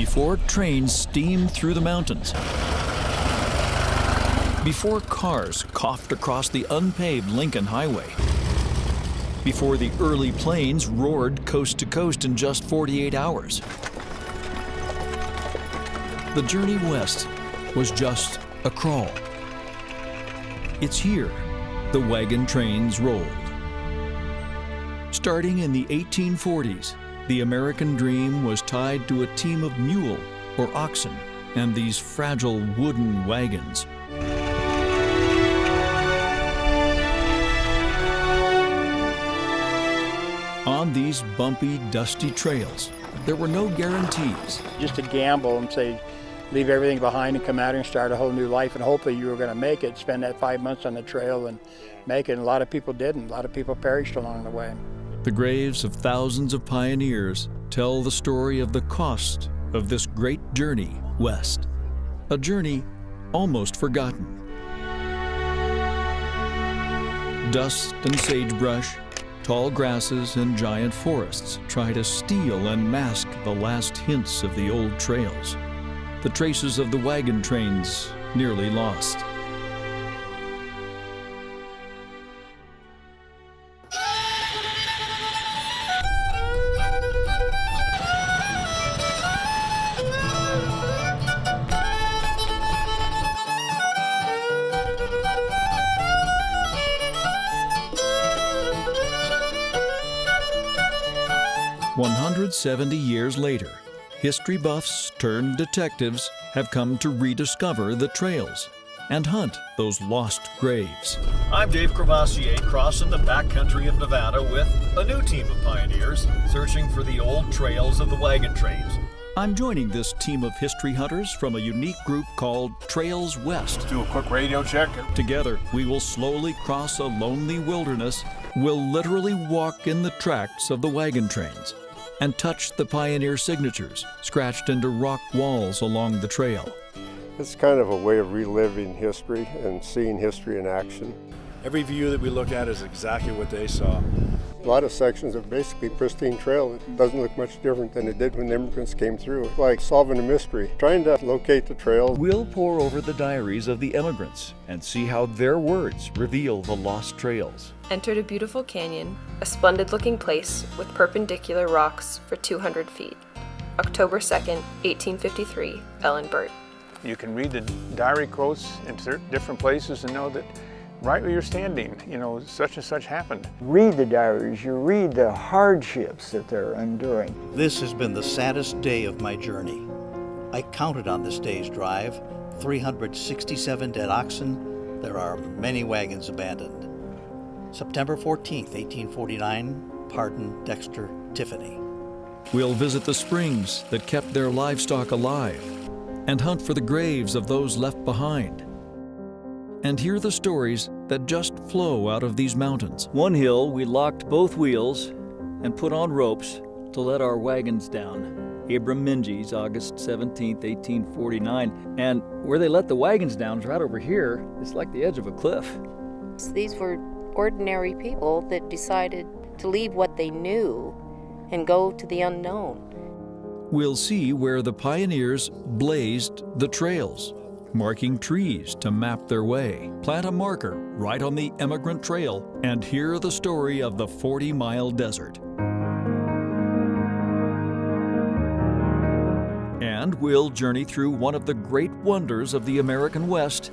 before trains steamed through the mountains, before cars coughed across the unpaved Lincoln Highway, before the early planes roared coast to coast in just 48 hours. The journey west was just a crawl. It's here the wagon trains rolled. Starting in the 1840s, the American dream was tied to a team of mule or oxen and these fragile wooden wagons. On these bumpy, dusty trails, there were no guarantees. Just a gamble and say, leave everything behind and come out here and start a whole new life, and hopefully you were going to make it, spend that 5 months on the trail and make it. And a lot of people didn't. A lot of people perished along the way. The graves of thousands of pioneers tell the story of the cost of this great journey west, a journey almost forgotten. Dust and sagebrush, tall grasses and giant forests try to steal and mask the last hints of the old trails. The traces of the wagon trains nearly lost. "170 years later, history buffs turned detectives have come to rediscover the trails and hunt those lost graves." I'm Dave Crevassier, crossing the backcountry of Nevada with a new team of pioneers searching for the old trails of the wagon trains. I'm joining this team of history hunters from a unique group called Trails West. Do a quick radio check. Together, we will slowly cross a lonely wilderness. We'll literally walk in the tracks of the wagon trains and touch the pioneer signatures scratched into rock walls along the trail. It's kind of a way of reliving history and seeing history in action. Every view that we look at is exactly what they saw. A lot of sections are basically pristine trail. It doesn't look much different than it did when the immigrants came through. It's like solving a mystery, trying to locate the trail. We'll pore over the diaries of the emigrants and see how their words reveal the lost trails. Entered a beautiful canyon, a splendid-looking place with perpendicular rocks for 200 feet. October 2nd, 1853, Ellen Burt. You can read the diary quotes in different places and know that right where you're standing, such and such happened. Read the diaries, you read the hardships that they're enduring. This has been the saddest day of my journey. I counted on this day's drive, 367 dead oxen. There are many wagons abandoned. September 14th, 1849, Pardon, Dexter, Tiffany. We'll visit the springs that kept their livestock alive and hunt for the graves of those left behind, and hear the stories that just flow out of these mountains. One hill, we locked both wheels and put on ropes to let our wagons down. Abram Minges, August 17, 1849. And where they let the wagons down is right over here. It's like the edge of a cliff. These were ordinary people that decided to leave what they knew and go to the unknown. We'll see where the pioneers blazed the trails, marking trees to map their way, plant a marker right on the emigrant trail, and hear the story of the 40-mile desert. And we'll journey through one of the great wonders of the American West,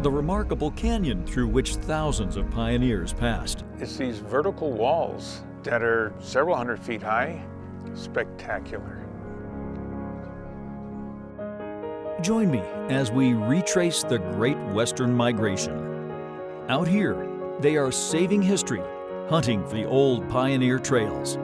the remarkable canyon through which thousands of pioneers passed. It's these vertical walls that are several hundred feet high. Spectacular. Join me as we retrace the Great Western Migration. Out here, they are saving history, hunting for the old pioneer trails.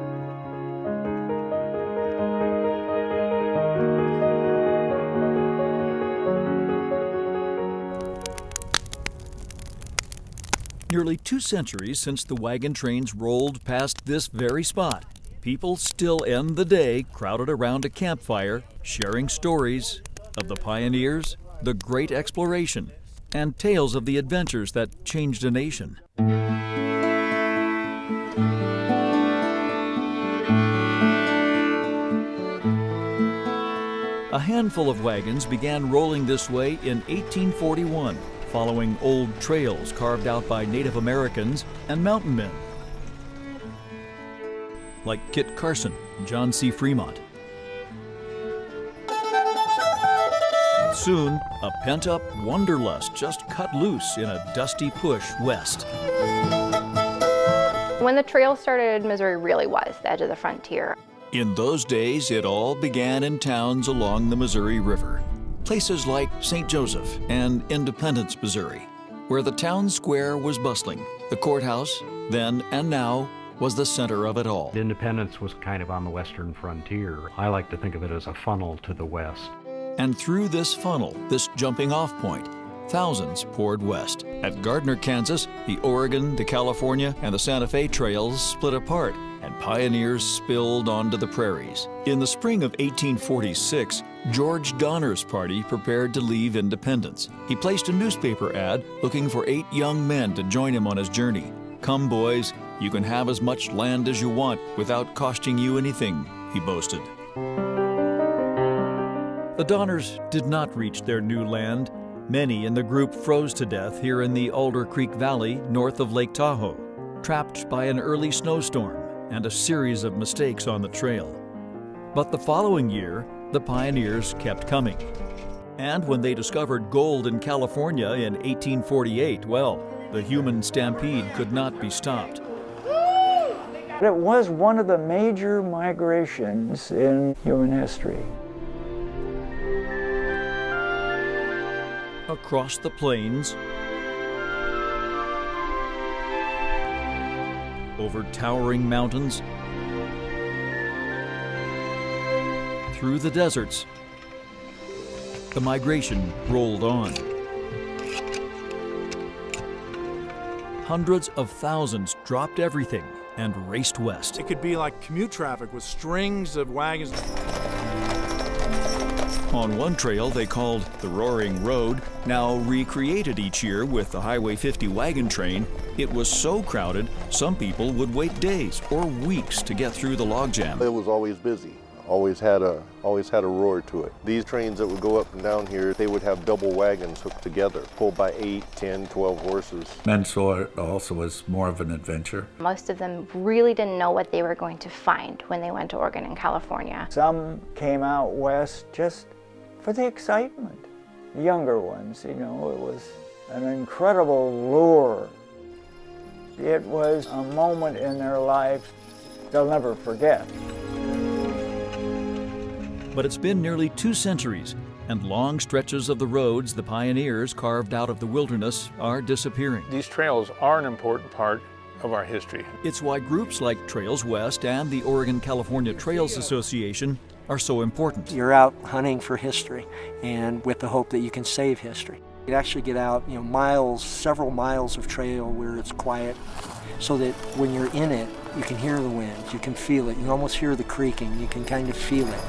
Nearly 2 centuries since the wagon trains rolled past this very spot, people still end the day crowded around a campfire, sharing stories of the pioneers, the great exploration, and tales of the adventures that changed a nation. A handful of wagons began rolling this way in 1841, following old trails carved out by Native Americans and mountain men, like Kit Carson and John C. Fremont. Soon, a pent-up wanderlust just cut loose in a dusty push west. When the trail started, Missouri really was the edge of the frontier. In those days, it all began in towns along the Missouri River. Places like St. Joseph and Independence, Missouri, where the town square was bustling. The courthouse, then and now, was the center of it all. Independence was kind of on the western frontier. I like to think of it as a funnel to the west. And through this funnel, this jumping-off point, thousands poured west. At Gardner, Kansas, the Oregon, the California, and the Santa Fe trails split apart, and pioneers spilled onto the prairies. In the spring of 1846, George Donner's party prepared to leave Independence. He placed a newspaper ad looking for 8 young men to join him on his journey. "Come, boys, you can have as much land as you want without costing you anything," he boasted. The Donners did not reach their new land. Many in the group froze to death here in the Alder Creek Valley north of Lake Tahoe, trapped by an early snowstorm and a series of mistakes on the trail. But the following year, the pioneers kept coming. And when they discovered gold in California in 1848, well, the human stampede could not be stopped. It was one of the major migrations in human history. Across the plains, over towering mountains, through the deserts, the migration rolled on. Hundreds of thousands dropped everything and raced west. It could be like commute traffic with strings of wagons. On one trail they called the Roaring Road, now recreated each year with the Highway 50 wagon train, it was so crowded some people would wait days or weeks to get through the logjam. It was always busy. Always had a roar to it. These trains that would go up and down here, they would have double wagons hooked together, pulled by 8, 10, 12 horses. Men saw it also as more of an adventure. Most of them really didn't know what they were going to find when they went to Oregon and California. Some came out west just for the excitement. The younger ones, you know, it was an incredible lure. It was a moment in their life they'll never forget. But it's been nearly 2 centuries, and long stretches of the roads the pioneers carved out of the wilderness are disappearing. These trails are an important part of our history. It's why groups like Trails West and the Oregon-California Trails Association are so important. You're out hunting for history, and with the hope that you can save history. You actually get out, you know, miles, several miles of trail where it's quiet, so that when you're in it, you can hear the winds, you can feel it, you almost hear the creaking, you can kind of feel it.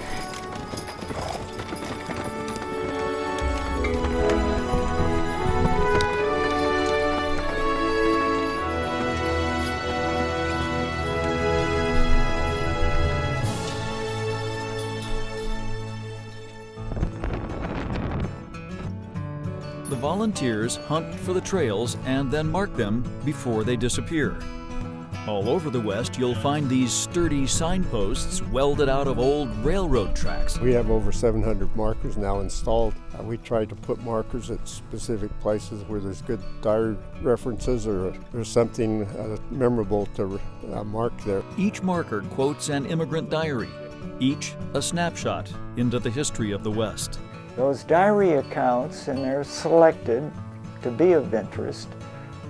The volunteers hunt for the trails and then mark them before they disappear. All over the West, you'll find these sturdy signposts welded out of old railroad tracks. We have over 700 markers now installed. We try to put markers at specific places where there's good diary references or there's something memorable to mark there. Each marker quotes an immigrant diary, each a snapshot into the history of the West. Those diary accounts, and they're selected to be of interest,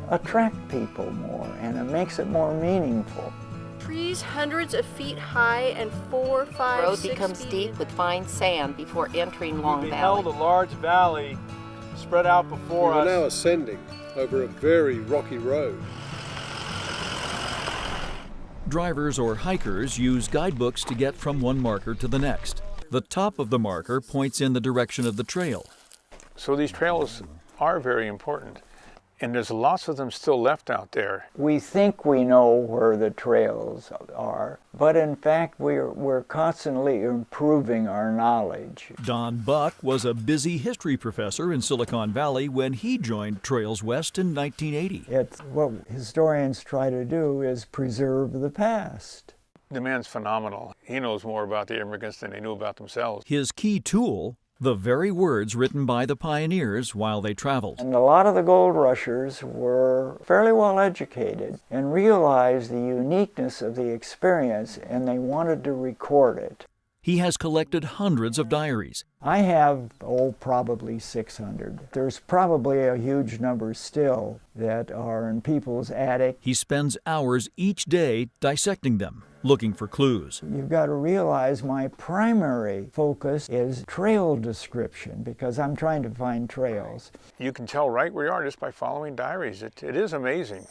attract people more, and it makes it more meaningful. Trees hundreds of feet high and 4, 5, The road 6 becomes feet deep with fine sand before entering Long We Valley. beheld a large valley spread out before us. We're now ascending over a very rocky road. Drivers or hikers use guidebooks to get from one marker to the next. The top of the marker points in the direction of the trail. So these trails are very important. And there's lots of them still left out there. We think we know where the trails are, but in fact we're constantly improving our knowledge. Don Buck was a busy history professor in Silicon Valley when he joined Trails West in 1980. It's what historians try to do is preserve the past. The man's phenomenal. He knows more about the immigrants than they knew about themselves. His key tool, the very words written by the pioneers while they traveled. And a lot of the gold rushers were fairly well educated and realized the uniqueness of the experience, and they wanted to record it. He has collected hundreds of diaries. I have, probably 600. There's probably a huge number still that are in people's attic. He spends hours each day dissecting them, looking for clues. You've got to realize my primary focus is trail description because I'm trying to find trails. You can tell right where you are just by following diaries. It is amazing.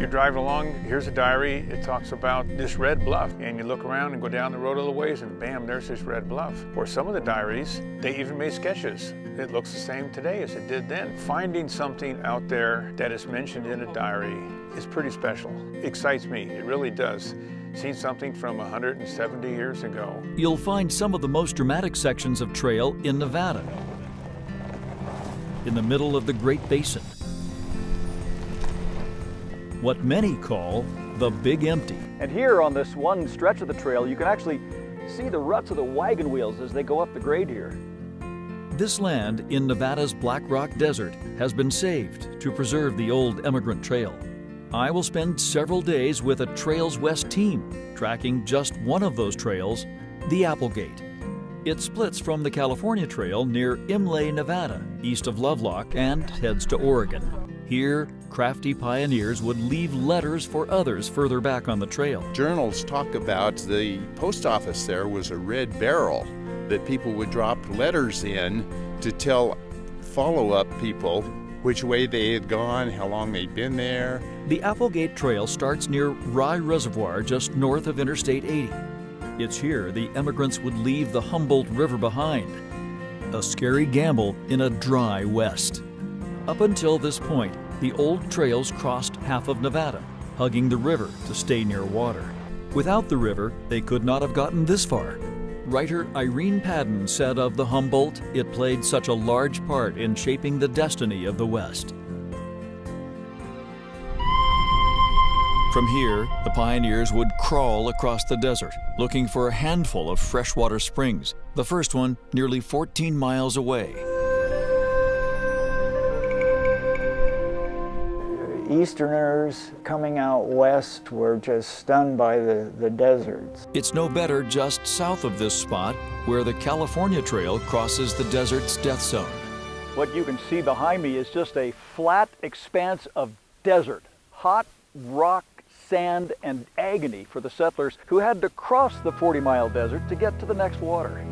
Driving along, here's a diary. It talks about this red bluff, and you look around and go down the road a little ways and bam, there's this red bluff. Or some of the diaries, they even made sketches. It looks the same today as it did then. Finding something out there that is mentioned in a diary is pretty special. It excites me, it really does. Seeing something from 170 years ago. You'll find some of the most dramatic sections of trail in Nevada, in the middle of the Great Basin. What many call the Big Empty. And here on this one stretch of the trail, you can actually see the ruts of the wagon wheels as they go up the grade here. This land in Nevada's Black Rock Desert has been saved to preserve the old emigrant trail. I will spend several days with a Trails West team, tracking just one of those trails, the Applegate. It splits from the California Trail near Imlay, Nevada, east of Lovelock, and heads to Oregon. Here, crafty pioneers would leave letters for others further back on the trail. Journals talk about the post office there was a red barrel that people would drop letters in to tell follow-up people which way they had gone, how long they'd been there. The Applegate Trail starts near Rye Reservoir just north of Interstate 80. It's here the emigrants would leave the Humboldt River behind. A scary gamble in a dry West. Up until this point, the old trails crossed half of Nevada, hugging the river to stay near water. Without the river, they could not have gotten this far. Writer Irene Padden said of the Humboldt, it played such a large part in shaping the destiny of the West. From here, the pioneers would crawl across the desert, looking for a handful of freshwater springs, the first one nearly 14 miles away. Easterners coming out west were just stunned by the deserts. It's no better just south of this spot, where the California Trail crosses the desert's death zone. What you can see behind me is just a flat expanse of desert, hot rock, sand, and agony for the settlers who had to cross the 40-mile desert to get to the next water.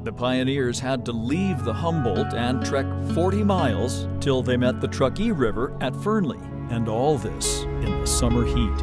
The pioneers had to leave the Humboldt and trek 40 miles till they met the Truckee River at Fernley, and all this in the summer heat.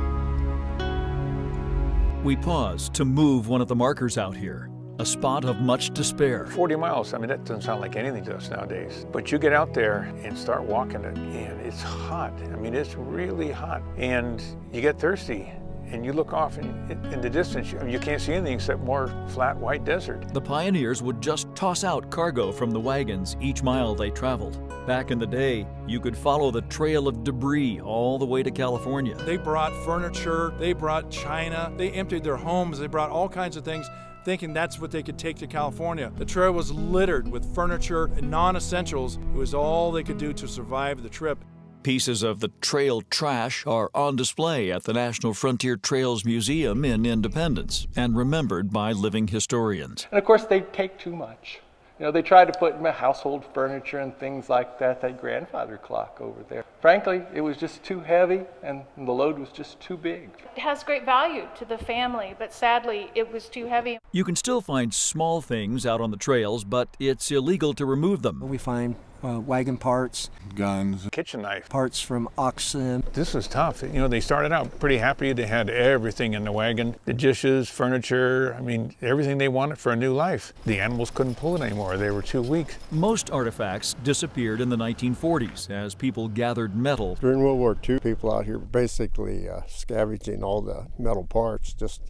We pause to move one of the markers out here, a spot of much despair. 40 miles, I mean, that doesn't sound like anything to us nowadays. But you get out there and start walking it, and it's hot. I mean, it's really hot. And you get thirsty. And you look off in the distance, you can't see anything except more flat white desert. The pioneers would just toss out cargo from the wagons each mile they traveled. Back in the day, you could follow the trail of debris all the way to California. They brought furniture, they brought china, they emptied their homes, they brought all kinds of things, thinking that's what they could take to California. The trail was littered with furniture and non-essentials. It was all they could do to survive the trip. Pieces of the trail trash are on display at the National Frontier Trails Museum in Independence and remembered by living historians. And of course, they take too much. You know, they tried to put household furniture and things like that, that grandfather clock over there. Frankly, it was just too heavy and the load was just too big. It has great value to the family, but sadly, it was too heavy. You can still find small things out on the trails, but it's illegal to remove them. We find wagon parts, guns, kitchen knife, parts from oxen. This was tough. You know, they started out pretty happy. They had everything in the wagon, the dishes, furniture, I mean, everything they wanted for a new life. The animals couldn't pull it anymore. They were too weak. Most artifacts disappeared in the 1940s as people gathered metal. During World War II, people out here basically scavenging all the metal parts just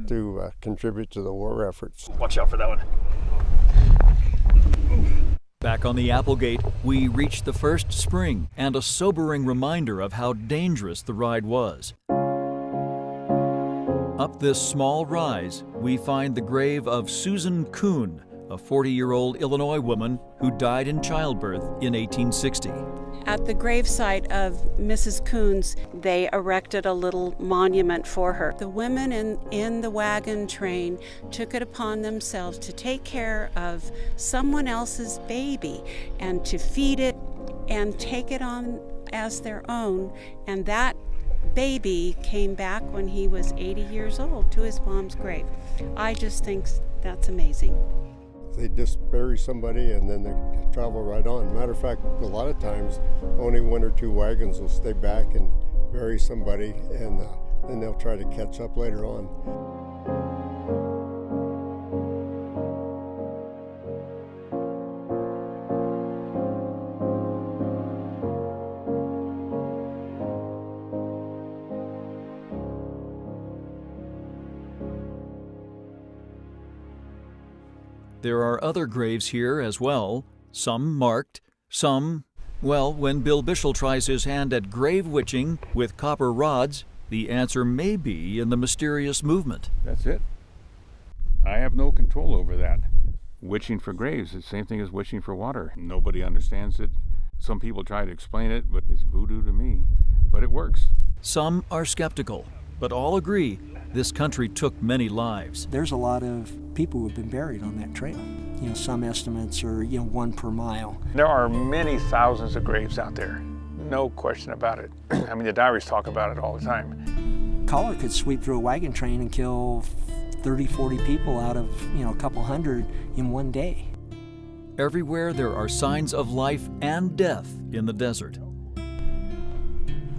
to contribute to the war efforts. Watch out for that one. Back on the Applegate, we reach the first spring and a sobering reminder of how dangerous the ride was. Up this small rise, we find the grave of Susan Kuhn, a 40-year-old Illinois woman who died in childbirth in 1860. At the gravesite of Mrs. Kuhn's, they erected a little monument for her. The women in the wagon train took it upon themselves to take care of someone else's baby and to feed it and take it on as their own. And that baby came back when he was 80 years old to his mom's grave. I just think that's amazing. They just bury somebody and then they travel right on. Matter of fact, a lot of times only 1 or 2 wagons will stay back and bury somebody, and then they'll try to catch up later on. There are other graves here as well, some marked, some, well, when Bill Bishel tries his hand at grave witching with copper rods, the answer may be in the mysterious movement. That's it. I have no control over that. Witching for graves is the same thing as witching for water. Nobody understands it. Some people try to explain it, but it's voodoo to me. But it works. Some are skeptical, but all agree this country took many lives. There's a lot of people who have been buried on that trail. You know, some estimates are, 1 per mile. There are many thousands of graves out there. No question about it. I mean, the diaries talk about it all the time. Caller could sweep through a wagon train and kill 30, 40 people out of, a couple hundred in one day. Everywhere there are signs of life and death in the desert.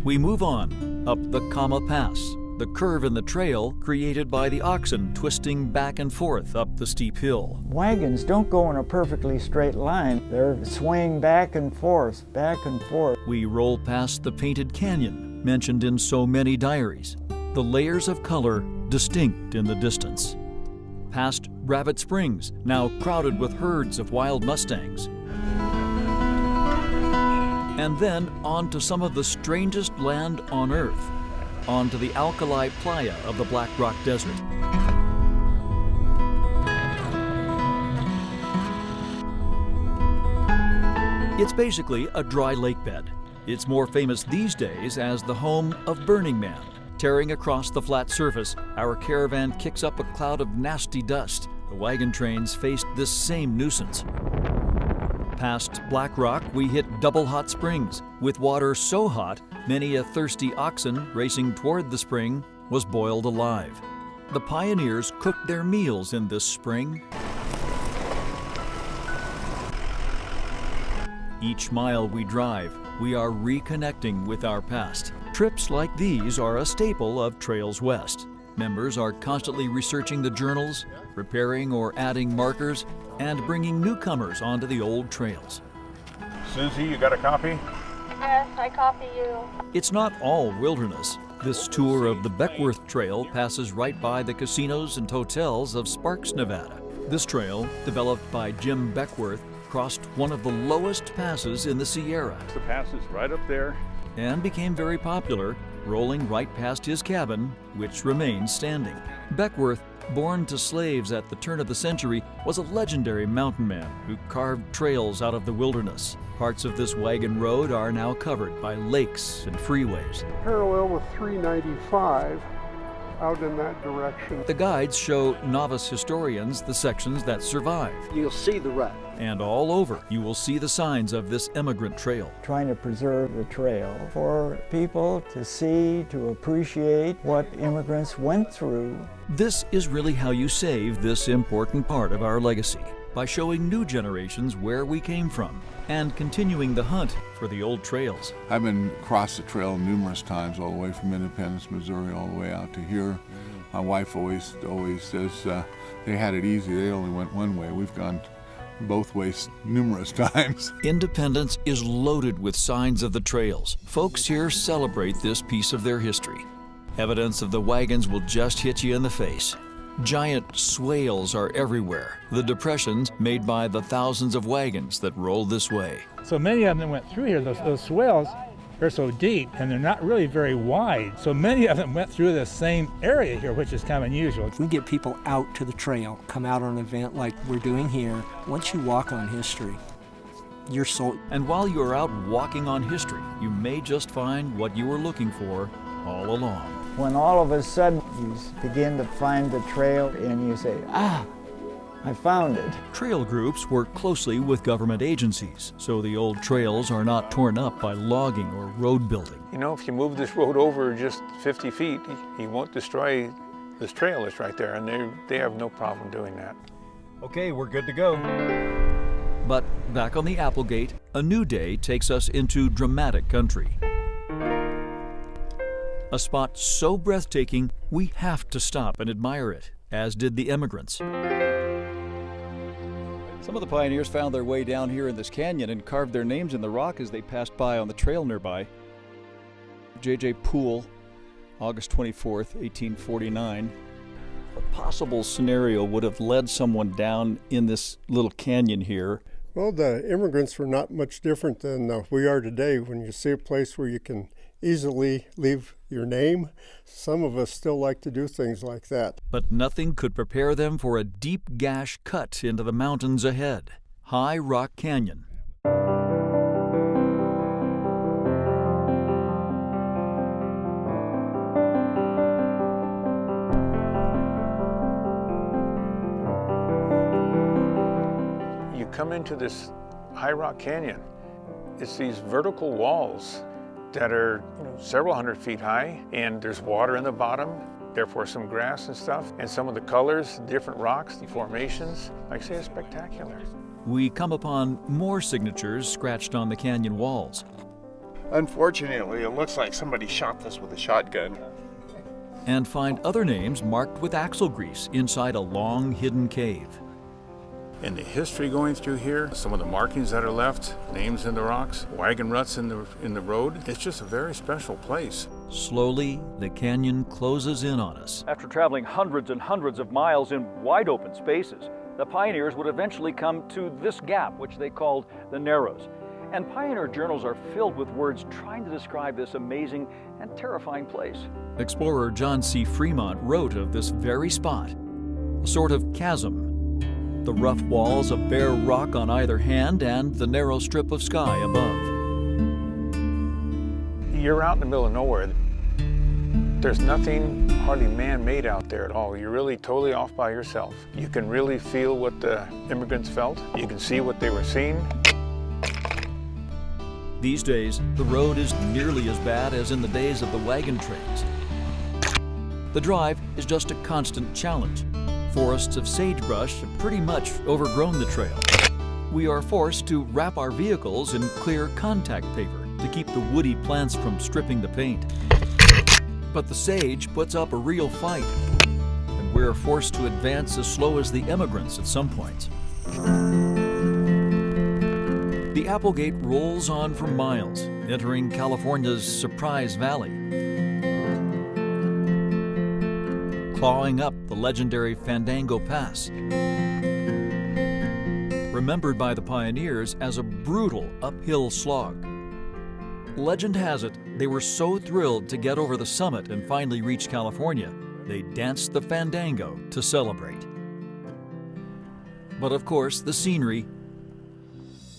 We move on up the Kama Pass, the curve in the trail created by the oxen twisting back and forth up the steep hill. Wagons don't go in a perfectly straight line. They're swaying back and forth, back and forth. We roll past the painted canyon mentioned in so many diaries, the layers of color distinct in the distance. Past Rabbit Springs, now crowded with herds of wild mustangs. And then on to some of the strangest land on earth, onto the alkali playa of the Black Rock Desert. It's basically a dry lake bed. It's more famous these days as the home of Burning Man. Tearing across the flat surface, our caravan kicks up a cloud of nasty dust. The wagon trains faced this same nuisance. Past Black Rock, we hit Double Hot Springs, with water so hot, many a thirsty oxen racing toward the spring was boiled alive. The pioneers cooked their meals in this spring. Each mile we drive, we are reconnecting with our past. Trips like these are a staple of Trails West. Members are constantly researching the journals, repairing or adding markers, and bringing newcomers onto the old trails. Susie, you got a copy? Yes, I copy you. It's not all wilderness. This tour of the Beckworth Trail passes right by the casinos and hotels of Sparks, Nevada. This trail, developed by Jim Beckworth, crossed one of the lowest passes in the Sierra. The pass is right up there. And became very popular, rolling right past his cabin, which remains standing. Beckworth, born to slaves at the turn of the century, was a legendary mountain man who carved trails out of the wilderness. Parts of this wagon road are now covered by lakes and freeways. Parallel with 395 out in that direction. The guides show novice historians the sections that survive. You'll see the rut. And all over, you will see the signs of this emigrant trail. Trying to preserve the trail for people to see, to appreciate what immigrants went through. This is really how you save this important part of our legacy. by showing new generations where we came from and continuing the hunt for the old trails. I've been across the trail numerous times, all the way from Independence, Missouri, all the way out to here. My wife always says they had it easy. They only went one way. We've gone both ways numerous times. Independence is loaded with signs of the trails. Folks here celebrate this piece of their history. Evidence of the wagons will just hit you in the face. Giant swales are everywhere, the depressions made by the thousands of wagons that roll this way. So many of them went through here. Those swales are so deep and they're not really very wide. So many of them went through the same area here, which is kind of unusual. If we get people out to the trail, come out on an event like we're doing here, once you walk on history, you're sold. And while you are out walking on history, you may just find what you were looking for all along. When all of a sudden you begin to find the trail and you say, ah, I found it. Trail groups work closely with government agencies, so the old trails are not torn up by logging or road building. You know, if you move this road over just 50 feet, you won't destroy this trail that's right there, and they have no problem doing that. Okay, we're good to go. But back on the Applegate, a new day takes us into dramatic country. A spot so breathtaking, we have to stop and admire it, as did the emigrants. Some of the pioneers found their way down here in this canyon and carved their names in the rock as they passed by on the trail nearby. J.J. Poole, August 24th, 1849. What possible scenario would have led someone down in this little canyon here? Well, the immigrants were not much different than we are today. When you see a place where you can easily leave your name, some of us still like to do things like that. But nothing could prepare them for a deep gash cut into the mountains ahead. High Rock Canyon. You come into this High Rock Canyon. It's these vertical walls that are several hundred feet high, and there's water in the bottom, therefore some grass and stuff, and some of the colors, different rocks, the formations, like I say, it's spectacular. We come upon more signatures scratched on the canyon walls. Unfortunately, it looks like somebody shot this with a shotgun. And find other names marked with axle grease inside a long hidden cave. And the history going through here, some of the markings that are left, names in the rocks, wagon ruts in the road, it's just a very special place. Slowly, the canyon closes in on us. After traveling hundreds and hundreds of miles in wide open spaces, the pioneers would eventually come to this gap, which they called the Narrows. And pioneer journals are filled with words trying to describe this amazing and terrifying place. Explorer John C. Fremont wrote of this very spot, a sort of chasm. The rough walls of bare rock on either hand and the narrow strip of sky above. You're out in the middle of nowhere. There's nothing hardly man-made out there at all. You're really totally off by yourself. You can really feel what the immigrants felt. You can see what they were seeing. These days, the road is nearly as bad as in the days of the wagon trains. The drive is just a constant challenge. Forests of sagebrush have pretty much overgrown the trail. We are forced to wrap our vehicles in clear contact paper to keep the woody plants from stripping the paint. But the sage puts up a real fight, and we're forced to advance as slow as the emigrants at some points. The Applegate rolls on for miles, entering California's Surprise Valley. Clawing up the legendary Fandango Pass, remembered by the pioneers as a brutal uphill slog. Legend has it they were so thrilled to get over the summit and finally reach California, they danced the Fandango to celebrate. But of course, the scenery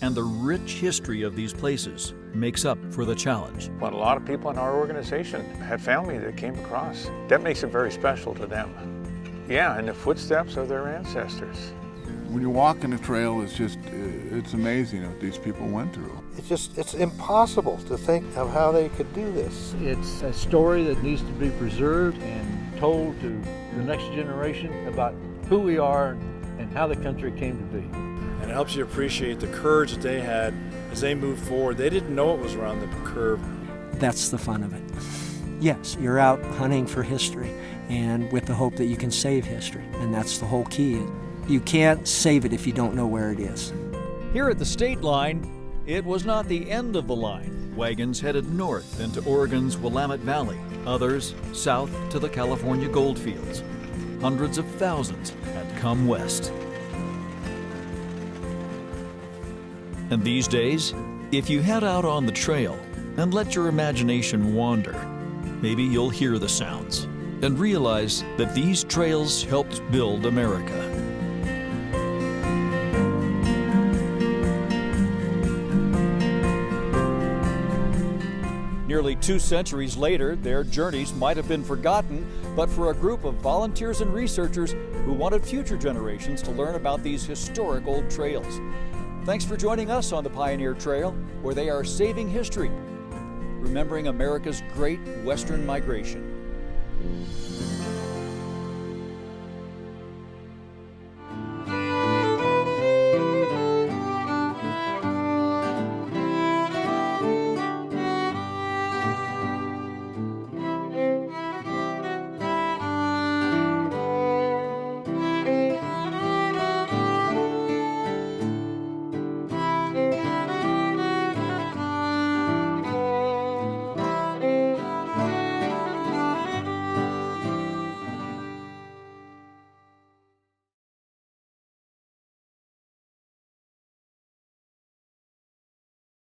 and the rich history of these places makes up for the challenge. But a lot of people in our organization had family that came across. That makes it very special to them. Yeah, in the footsteps of their ancestors. When you walk in the trail, it's amazing what these people went through. It's impossible to think of how they could do this. It's a story that needs to be preserved and told to the next generation about who we are and and how the country came to be. And it helps you appreciate the courage that they had as they moved forward. They didn't know it was around the curve. That's the fun of it. Yes, you're out hunting for history and with the hope that you can save history, and that's the whole key. You can't save it if you don't know where it is. Here at the state line, it was not the end of the line. Wagons headed north into Oregon's Willamette Valley, others south to the California goldfields. Hundreds of thousands had come west. And these days, if you head out on the trail and let your imagination wander, maybe you'll hear the sounds and realize that these trails helped build America. Nearly 2 centuries later, their journeys might have been forgotten, but for a group of volunteers and researchers who wanted future generations to learn about these historic old trails. Thanks for joining us on the Pioneer Trail, where they are saving history, remembering America's great Western migration.